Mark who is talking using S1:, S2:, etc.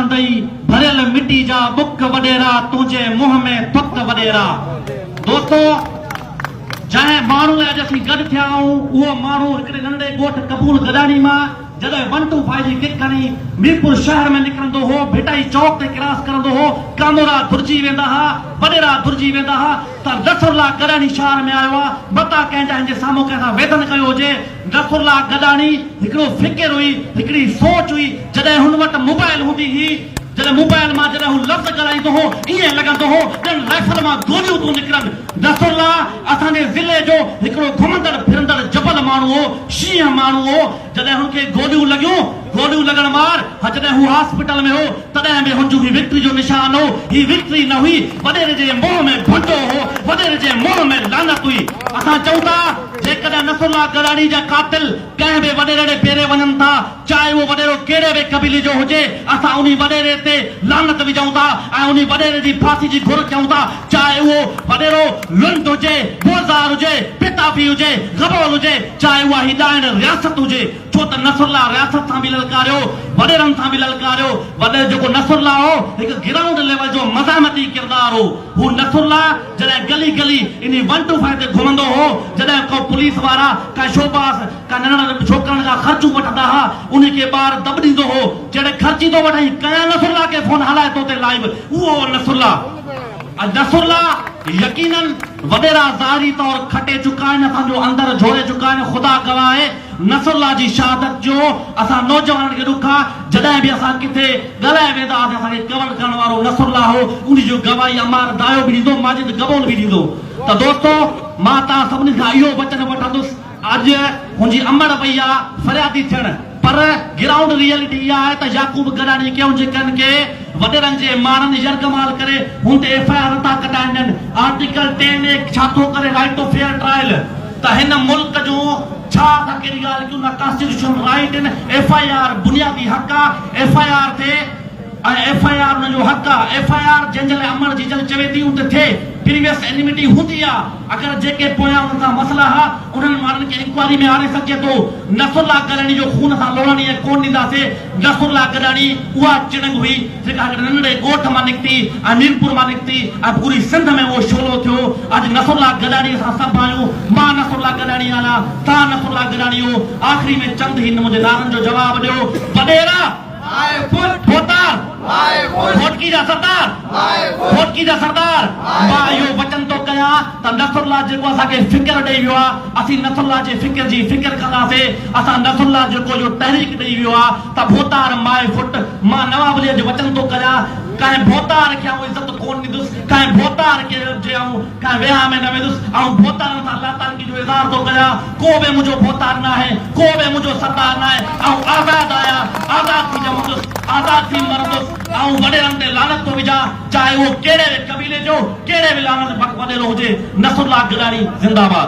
S1: रहंदई भरियल मिट्टी जा बुक वडेरा तुझे मुंह में थुक वडेरा। दोस्तों जंहिं माण्हू लाइ अॼु असीं गॾु थिया आहियूं उहो माण्हू हिकिड़े नंढे ॻोठ कपूर गॾाणी मां जॾहिं 125 जी किक खणी मीरपुर शहर में निकिरंदो हो, भिटाई चौक ते क्रॉस करंदो हो, कामोरा घुरिजी वेंदा हा, वडेरा घुरिजी वेंदा हा, त नसरुल्ला गॾाणी शहर में आयो आहे। मता कंहिंजा हिन जे साम्हूं कंहिंसां वेदन कयो हुजे। नसरुल्ला गॾाणी हिकिड़ो फिकिर हुई, हिकिड़ी सोच हुई। जॾहिं हुन वटि मोबाइल हूंदी हुई, जॾहिं मोबाइल मां जॾहिं हू लफ़्ज़ ॻाल्हाईंदो हो ईअं लॻंदो हो ॼण राइफल मां गोलियूं थियूं निकिरनि। नसरुल्ला असांजे ज़िले जो हिकिड़ो घुमंदड़ फिरंदड़ जबल माण्हू हो, शींहं माण्हू हो। जॾहिं हुनखे गोलियूं लॻण मार जॾहिं हू हॉस्पिटल में हो तॾहिं बि हुनजो ही विक्ट्री जो निशान हो। ही विक्ट्री न हुई, वॾेरे जे मुंहं में भुंडो हो, वॾेरे जे मुंहं में लानत हुई। असां चऊं था जेकॾहिं नसरुल्ला गॾाणी जा कातिल कंहिं बि वॾेरे ॾे पेरे वञनि था, चाहे उहो वॾेरो कहिड़े बि क़बीले जो हुजे, असां उन वॾेरे ते लानत विझूं था ऐं उन वॾेरे जी फांसी जी घुर कयूं था। चाहे उहो वॾेरो लुंड हुजे, बोज़ार हुजे, पिताफी हुजे, गबोल हुजे, चाहे उहा हिदायत रियासत हुजे। छो त नसरुल्ला रियासत सां बि ललकारियो, वॾेरनि सां बि ललकारियो। वॾे जेको नसरुल्ला हो हिकु ग्राउंड लेवल जो मज़ामती किरदार हो। हू नसरुल्ला जॾहिं गली गली इन 125 ते घुमंदो हो, जॾहिं को पुलिस वारा का शोबास का नंढड़ा छोकिरनि खां ख़र्चूं वठंदा हुआ, उनखे ॿार दॿ ॾींदो हो। जॾहिं ख़र्ची थो वठाई कया नसरुल्ला खे फोन हलाए थो ते लाइव, उहो नसरुल्ला। नसरुल्ला यकीनन वडेरा ज़ाहिरी तौर खटे चुका आहिनि, असांजो अंदर झोड़े चुका आहिनि। ख़ुदा गवाह आहे नसरुल्ला जी शहादत जो असां नौजवाननि खे ॾुख आहे। जॾहिं बि असां किथे ॻाल्हाए वेंदा हुआसीं असांखे कवर करण वारो नसरुल्ला हो, उन जो गवाही अमार दायो बि ॾींदो, माजिद गबोल बि ॾींदो। त दोस्तो मां तव्हां सभिनी खां इहो वचन वठंदुसि, अॼु मुंहिंजी अमड़ पई आहे फरियादी थियण, पर ग्राउंड रियलिटी इहा आहे त याकूब गॾाणी कयूं जेकनि के वॾेरनि जे माण्हुनि यरगमाल करे हुन ते FIR था कटाइनि। आर्टिकल 10 छा थो करे, राइट टू फेयर ट्रायल। त हिन मुल्क जो छा था कहिड़ी ॻाल्हि कयूं न, कॉन्स्टिट्यूशन राइट आहिनि। FIR बुनियादी हक़ आहे, FIR थे ऐं FIR हुनजो हक़ आहे। FIR जंहिंजे लाइ अमर जी जंग चवे थी उते थिए, प्रीवियस एनिमिटी हूंदी आहे। अगरि जेके पोयां हुन सां मसला हा उन्हनि माण्हुनि खे इंक्वायरी में आणे सघे थो। नसरुल्ला गॾाणी जो खून सां लोड़णी कोन ॾींदासीं। नसरुल्ला गॾाणी उहा चिणग हुई जेका नंढड़े ॻोठ मां निकिती ऐं मीरपुर मां निकिती ऐं पूरी सिंध में उहो शोलो थियो। अॼु नसरुल्ला गॾाणी असां सभु आहियूं। मां नसरुल्ला गॾाणी आहियां, तव्हां नसरुल्ला गॾाणी हो। आख़िरी में चंद हिन मुंहिंजे नारनि जो जवाबु ॾियो। वडेरा भोटकी जा सरदार, भोटकी जा सरदार। मां इहो वचन थो कयां त नसरुल्ला जेको असांखे फिक्र ॾेई वियो आहे, असीं नसरुल्ला जे फिक्र जी फिक्र कंदासीं। असां नसरुल्ला जेको जो तहरीक ॾेई वियो आहे त भोतार माए फुट। मां नवाब अलीअ जो वचन थो कयां, कंहिं भोतार खे आऊं इज़त कोन ॾींदुसि, कंहिं भोतार खे जे आऊं कंहिं विहाउ में न वेंदुसि। ऐं भोतारनि सां अल्लाह ताला जो इज़हार थो कयां, को बि मुंहिंजो भोतार न आहे, को बि मुंहिंजो सरदार न आहे। ऐं आज़ाद आहियां, आज़ाद थी ॼमंदुसि, आज़ाद थी मरंदुसि। ऐं वॾेरनि ते लानत थो विझां, चाहे उहो कहिड़े बि क़बीले जो, कहिड़े बि लानत वॾेरो हुजे। नसरुल्ला गॾाणी ज़िंदाबाद।